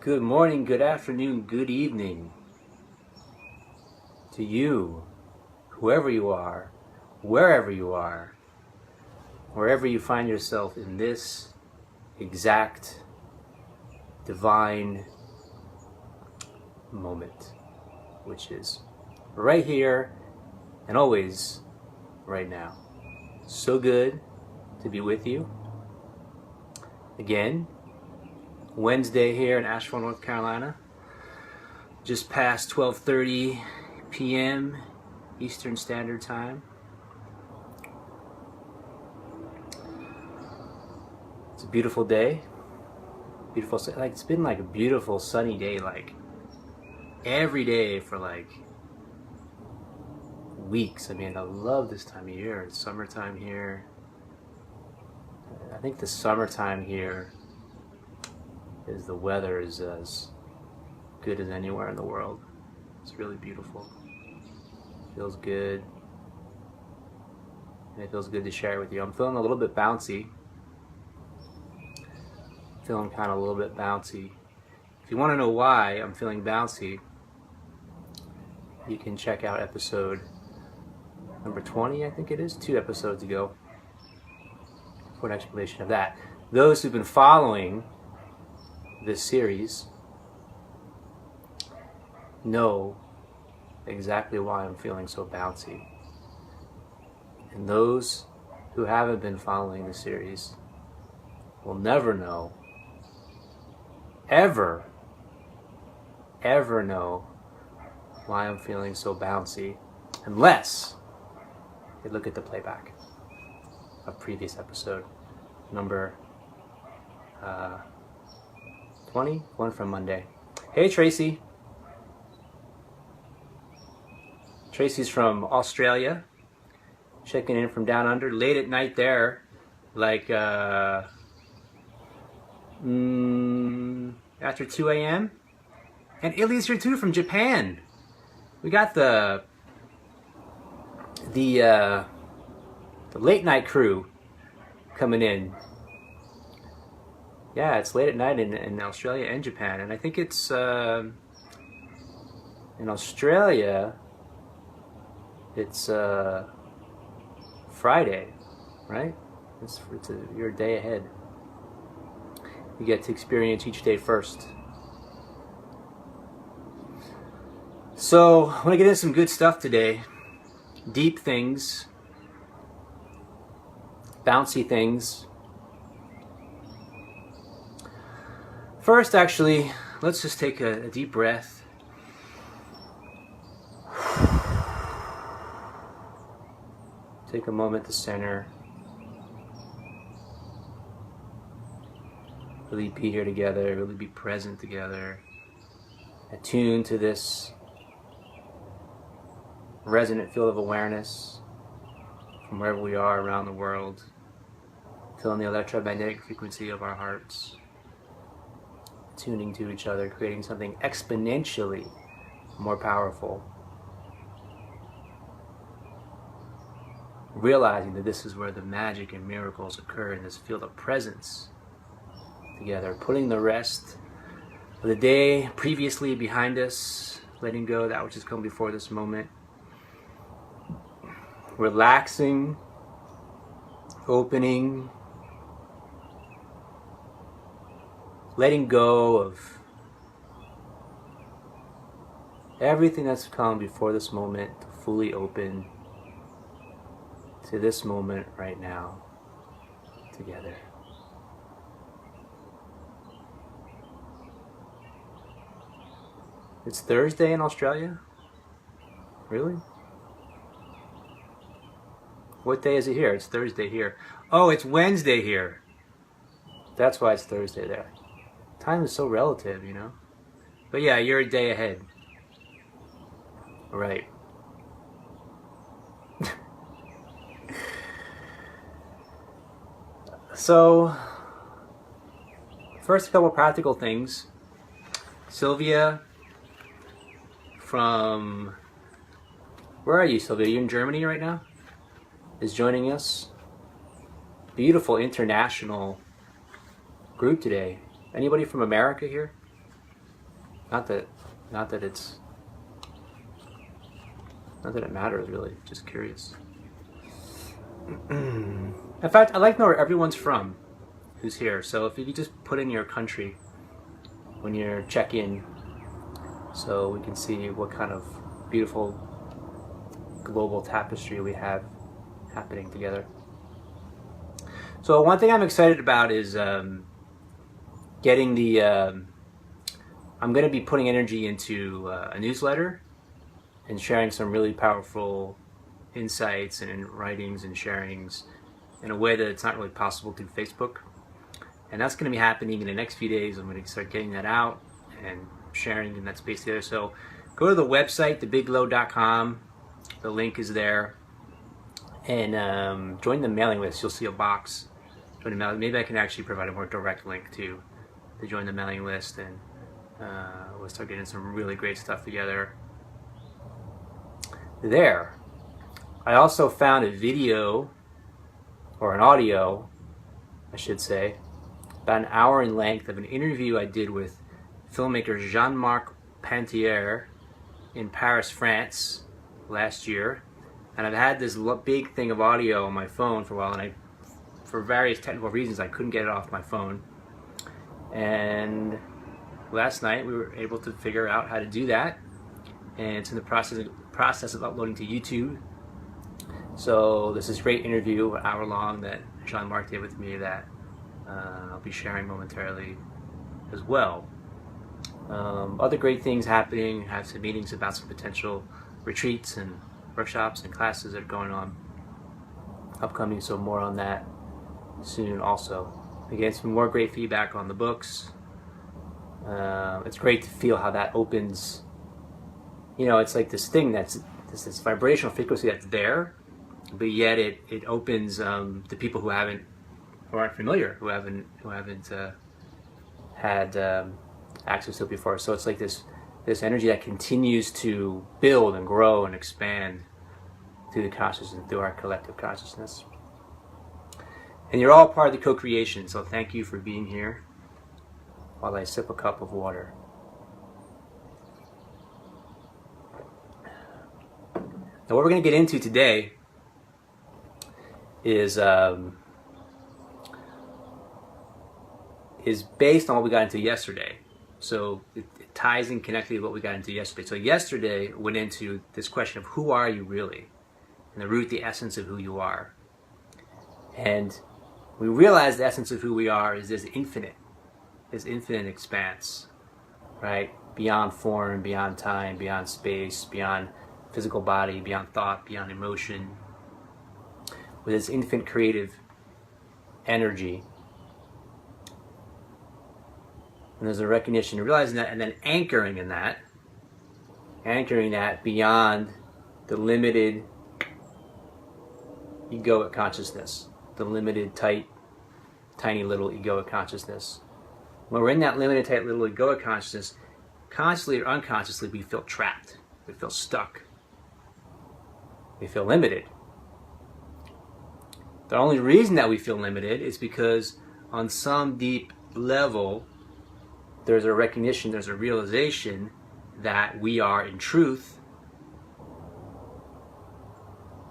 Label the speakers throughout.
Speaker 1: Good morning, good afternoon, good evening to you, whoever you are, wherever you are, wherever you find yourself in this exact divine moment, which is right here and always right now. So good to be with you again. Wednesday here in Asheville, North Carolina, just past 12:30 p.m. Eastern Standard Time. It's a beautiful day. Beautiful, like it's been like a beautiful sunny day, like every day for like weeks. I mean, I love this time of year. It's summertime here. I think the summertime here is the weather is as good as anywhere in the world. It's really beautiful. Feels good. And it feels good to share it with you. I'm feeling a little bit bouncy. Feeling kind of a little bit bouncy. If you want to know why I'm feeling bouncy, you can check out episode number 20, I think it is, 2 episodes ago, for an explanation of that. Those who've been following this series know exactly why I'm feeling so bouncy. And those who haven't been following the series will never know, ever know why I'm feeling so bouncy unless they look at the playback of previous episode number 20, one from Monday. Hey Tracy. Tracy's from Australia, checking in from down under, late at night there, like after 2 a.m. And Illy's here too from Japan. We got the late night crew coming in. Yeah, it's late at night in Australia and Japan, and I think it's in Australia. It's Friday, right? You're a day ahead. You get to experience each day first. So I want to get into some good stuff today. Deep things, bouncy things. First, actually, let's just take a deep breath. Take a moment to center. Really be here together, really be present together. Attune to this resonant field of awareness from wherever we are around the world. Feeling the electromagnetic frequency of our hearts. Tuning to each other, creating something exponentially more powerful. Realizing that this is where the magic and miracles occur, in this field of presence together. Putting the rest of the day previously behind us, letting go of that which has come before this moment. Relaxing, opening, letting go of everything that's come before this moment, to fully open to this moment right now together. It's Thursday in Australia? Really? What day is it here? It's Thursday here. Oh, it's Wednesday here. That's why it's Thursday there. Time is so relative, you know? But yeah, you're a day ahead. Right. So, first, a couple practical things. Sylvia from... Where are you, Sylvia? Are you in Germany right now? Is joining us. Beautiful international group today. Anybody from America here? Not that it's not that it matters really. Just curious. In fact, I'd like to know where everyone's from who's here. So if you could just put in your country when you check in, so we can see what kind of beautiful global tapestry we have happening together. So one thing I'm excited about is getting the, I'm going to be putting energy into a newsletter and sharing some really powerful insights and writings and sharings in a way that it's not really possible through Facebook. And that's going to be happening in the next few days. I'm going to start getting that out and sharing in that space there. So go to the website, thebigglow.com. The link is there. And join the mailing list. You'll see a box. Join the mailing. Maybe I can actually provide a more direct link to join the mailing list, and we'll start getting some really great stuff together there. I also found a video, or an audio, I should say, about an hour in length of an interview I did with filmmaker Jean-Marc Pantier in Paris, France last year. And I've had this big thing of audio on my phone for a while, and for various technical reasons I couldn't get it off my phone. And last night we were able to figure out how to do that, and it's in the process of uploading to YouTube. So this is a great interview, an hour long, that Jean-Marc did with me that I'll be sharing momentarily as well. Other great things happening. I have some meetings about some potential retreats and workshops and classes that are going on upcoming, so more on that soon also. Again, some more great feedback on the books. It's great to feel how that opens, you know, it's like this thing that's this vibrational frequency that's there, but yet it opens to people who aren't familiar, who haven't had access to it before. So it's like this energy that continues to build and grow and expand through the consciousness and through our collective consciousness. And you're all part of the co-creation, so thank you for being here while I sip a cup of water. Now what we're going to get into today is based on what we got into yesterday. So it ties in connected to what we got into yesterday. So yesterday went into this question of who are you really? And the root, the essence of who you are. And we realize the essence of who we are is this infinite expanse, right? Beyond form, beyond time, beyond space, beyond physical body, beyond thought, beyond emotion. With this infinite creative energy. And there's a recognition, realizing that, and then anchoring that beyond the limited egoic consciousness, the limited, tight, tiny little egoic consciousness. When we're in that limited, tight little egoic consciousness, consciously or unconsciously, we feel trapped, we feel stuck, we feel limited. The only reason that we feel limited is because on some deep level, there's a recognition, there's a realization that we are in truth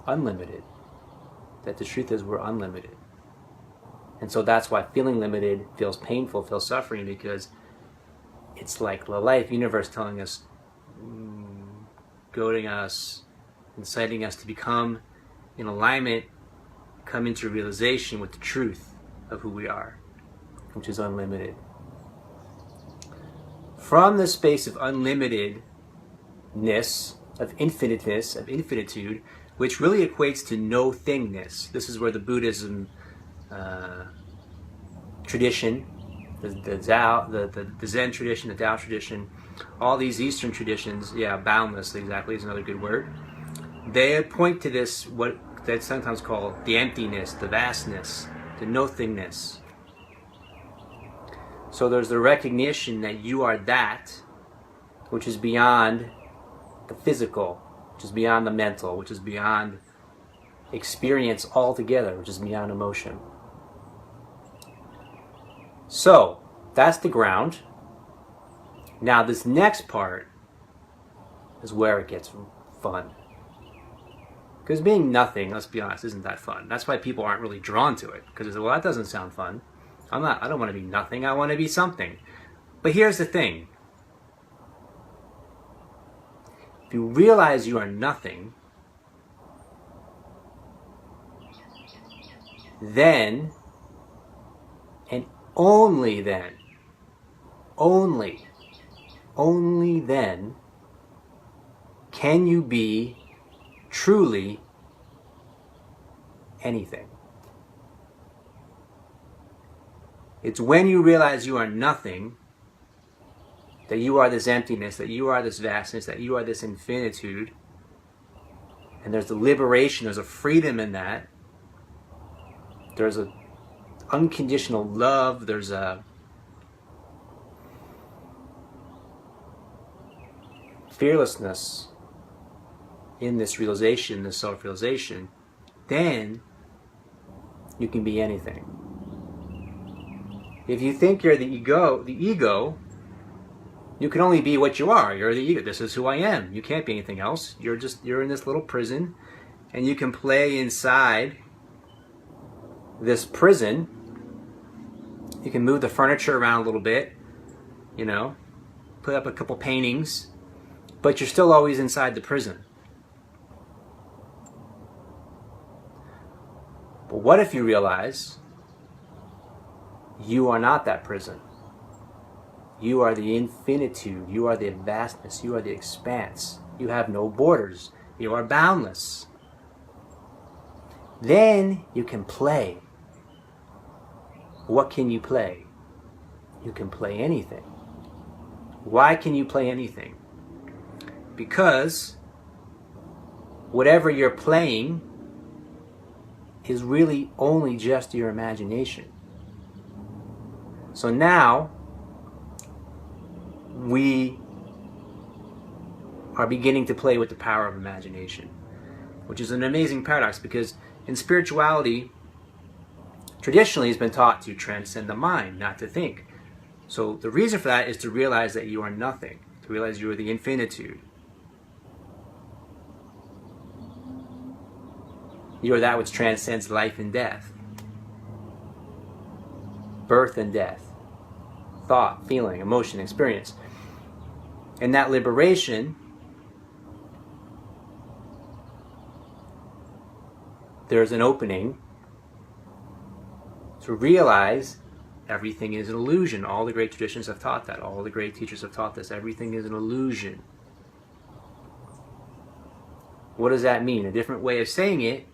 Speaker 1: unlimited. That the truth is we're unlimited. And so that's why feeling limited feels painful, feels suffering, because it's like the life universe telling us, goading us, inciting us to become in alignment, come into realization with the truth of who we are, which is unlimited. From the space of unlimitedness, of infiniteness, of infinitude, which really equates to no-thingness. This is where the Buddhism tradition, the Zen tradition, the Tao tradition, all these Eastern traditions, boundless, exactly, is another good word. They point to this, what that's sometimes called the emptiness, the vastness, the no-thingness. So there's the recognition that you are that which is beyond the physical, which is beyond the mental, which is beyond experience altogether, which is beyond emotion. So that's the ground. Now this next part is where it gets fun. Because being nothing, let's be honest, isn't that fun. That's why people aren't really drawn to it. Because, well, that doesn't sound fun. I don't want to be nothing, I want to be something. But here's the thing. If you realize you are nothing, then, and only then, only then, can you be truly anything. It's when you realize you are nothing, that you are this emptiness, that you are this vastness, that you are this infinitude, and there's a liberation, there's a freedom in that. There's a unconditional love, there's a fearlessness in this realization, this self-realization, then you can be anything. If you think you're the ego, you can only be what you are. You're the ego. This is who I am. You can't be anything else. You're in this little prison, and you can play inside this prison. You can move the furniture around a little bit, put up a couple paintings, but you're still always inside the prison. But what if you realize you are not that prison? You are the infinitude. You are the vastness. You are the expanse. You have no borders. You are boundless. Then you can play. What can you play? You can play anything. Why can you play anything? Because whatever you're playing is really only just your imagination. So now we are beginning to play with the power of imagination, which is an amazing paradox, because in spirituality, traditionally has been taught to transcend the mind, not to think. So the reason for that is to realize that you are nothing, to realize you are the infinitude. You are that which transcends life and death, birth and death, thought, feeling, emotion, experience. And that liberation, there's an opening to realize everything is an illusion. All the great traditions have taught that. All the great teachers have taught this. Everything is an illusion. What does that mean? A different way of saying it,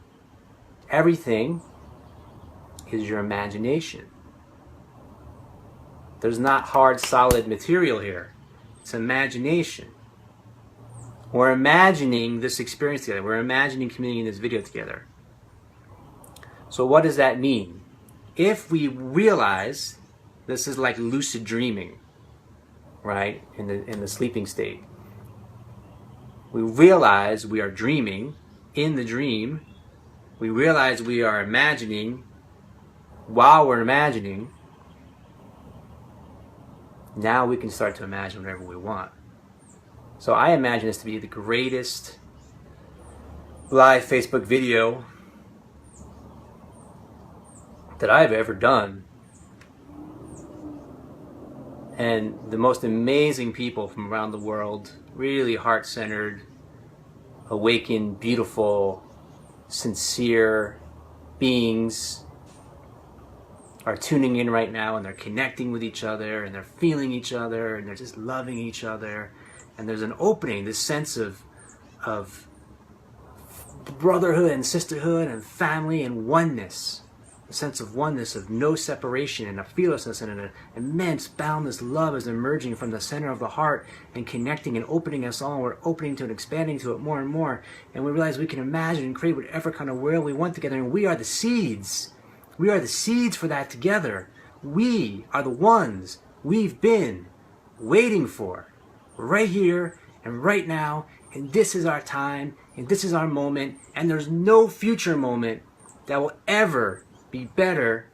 Speaker 1: everything is your imagination. There's not hard, solid material here. It's imagination. We're imagining this experience together. We're imagining communicating this video together. So what does that mean? If we realize, this is like lucid dreaming, right? In the sleeping state. We realize we are dreaming. In the dream, we realize we are imagining. While we're imagining, now we can start to imagine whatever we want. So I imagine this to be the greatest live Facebook video that I've ever done. And the most amazing people from around the world, really heart-centered, awakened, beautiful, sincere beings are tuning in right now, and they're connecting with each other, and they're feeling each other, and they're just loving each other. And there's an opening, this sense of brotherhood and sisterhood and family and oneness. A sense of oneness, of no separation, and a fearlessness, and an immense, boundless love is emerging from the center of the heart and connecting and opening us all. We're opening to it, expanding to it more and more. And we realize we can imagine and create whatever kind of world we want together. And we are the seeds. We are the seeds for that together. We are the ones we've been waiting for. Right here and right now. And this is our time. And this is our moment. And there's no future moment that will ever be better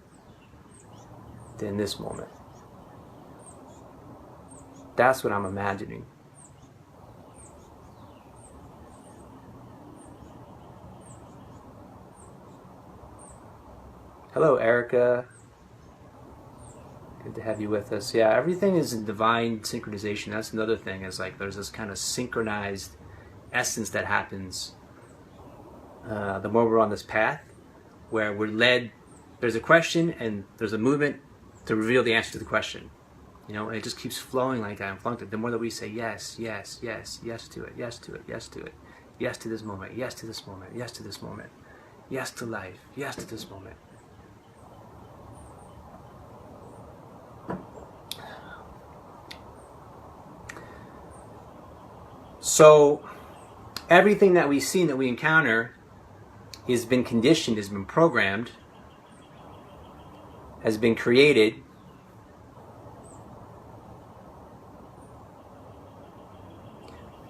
Speaker 1: than this moment. That's what I'm imagining. Hello, Erica. Good to have you with us. Yeah, everything is in divine synchronization. That's another thing, is like there's this kind of synchronized essence that happens the more we're on this path, where we're led. There's a question and there's a movement to reveal the answer to the question. You know, and it just keeps flowing like that and flowing. The more that we say yes, yes, yes, yes to it, yes to it, yes to it, yes to this moment, yes to this moment, yes to this moment, yes to life, yes to this moment. So everything that we see and that we encounter has been conditioned, has been programmed, has been created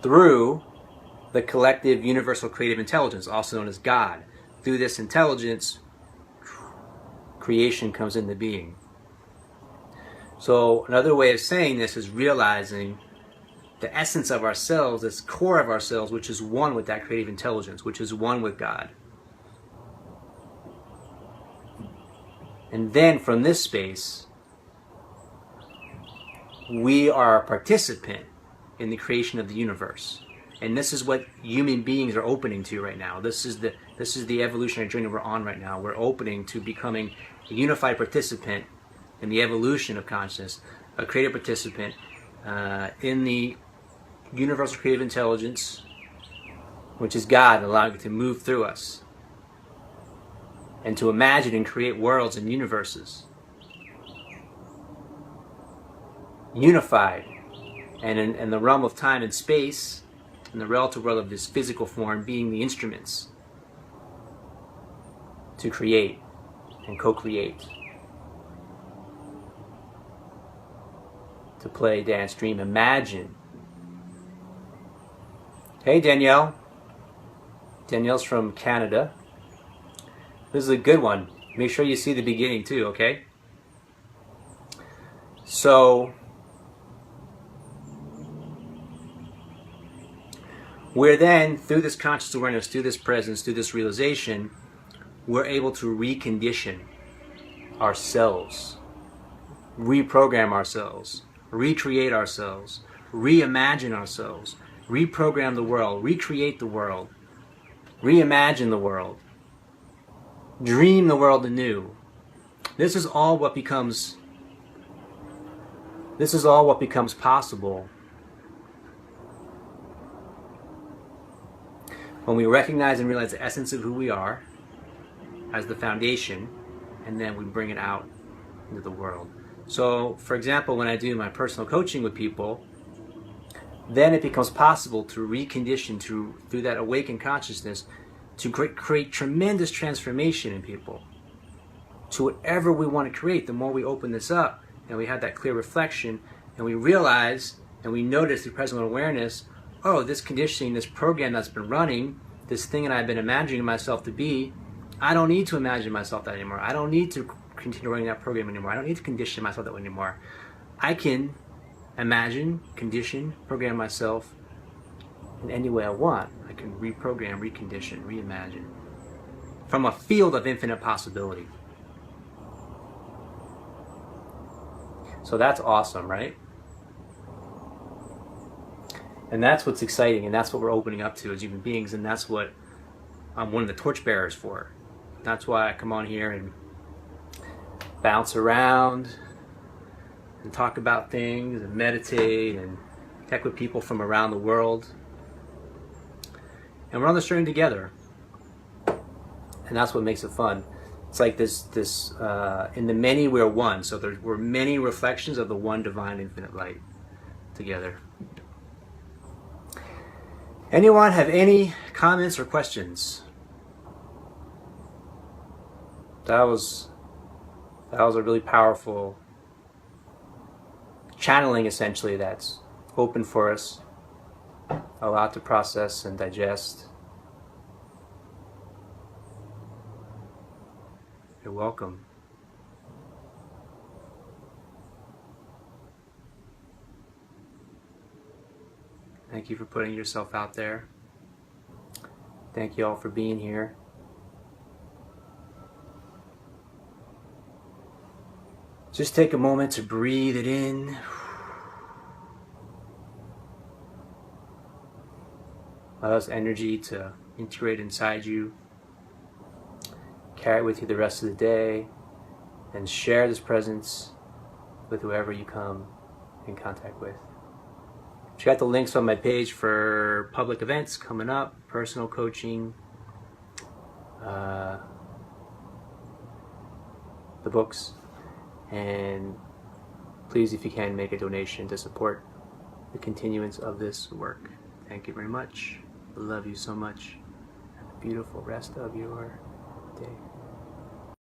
Speaker 1: through the collective universal creative intelligence, also known as God. Through this intelligence, creation comes into being. So another way of saying this is realizing the essence of ourselves, this core of ourselves, which is one with that creative intelligence, which is one with God. And then from this space, we are a participant in the creation of the universe. And this is what human beings are opening to right now. This is the evolutionary journey we're on right now. We're opening to becoming a unified participant in the evolution of consciousness, a creative participant in the universal creative intelligence, which is God, allowing it to move through us and to imagine and create worlds and universes unified and in the realm of time and space, in the relative world of this physical form, being the instruments to create and co-create, to play, dance, dream, imagine. Hey, Danielle. Danielle's from Canada. This is a good one. Make sure you see the beginning too, okay? So, we're then, through this conscious awareness, through this presence, through this realization, we're able to recondition ourselves, reprogram ourselves, recreate ourselves, reimagine ourselves, reprogram the world, recreate the world, reimagine the world, dream the world anew. This is all what becomes possible when we recognize and realize the essence of who we are as the foundation, and then we bring it out into the world. So, for example, when I do my personal coaching with people, then it becomes possible to recondition through that awakened consciousness to create tremendous transformation in people to whatever we want to create. The more we open this up and we have that clear reflection and we realize and we notice through present awareness, oh, this conditioning, this program that's been running, this thing that I've been imagining myself to be, I don't need to imagine myself that anymore. I don't need to continue running that program anymore. I don't need to condition myself that way anymore. I can imagine, condition, program myself in any way I want. I can reprogram, recondition, reimagine from a field of infinite possibility. So that's awesome, right? And that's what's exciting, and that's what we're opening up to as human beings, and that's what I'm one of the torchbearers for. That's why I come on here and bounce around and talk about things and meditate and connect with people from around the world. And we're on this journey together. And that's what makes it fun. It's like this in the many we're one. So we're many reflections of the one divine infinite light together. Anyone have any comments or questions? That was a really powerful channeling, essentially, that's open for us, a lot to process and digest. You're welcome. Thank you for putting yourself out there. Thank you all for being here. Just take a moment to breathe it in. Allow this energy to integrate inside you. Carry it with you the rest of the day, and share this presence with whoever you come in contact with. Check out the links on my page for public events coming up, personal coaching, the books, and please, if you can, make a donation to support the continuance of this work. Thank you very much. I love you so much. Have a beautiful rest of your day.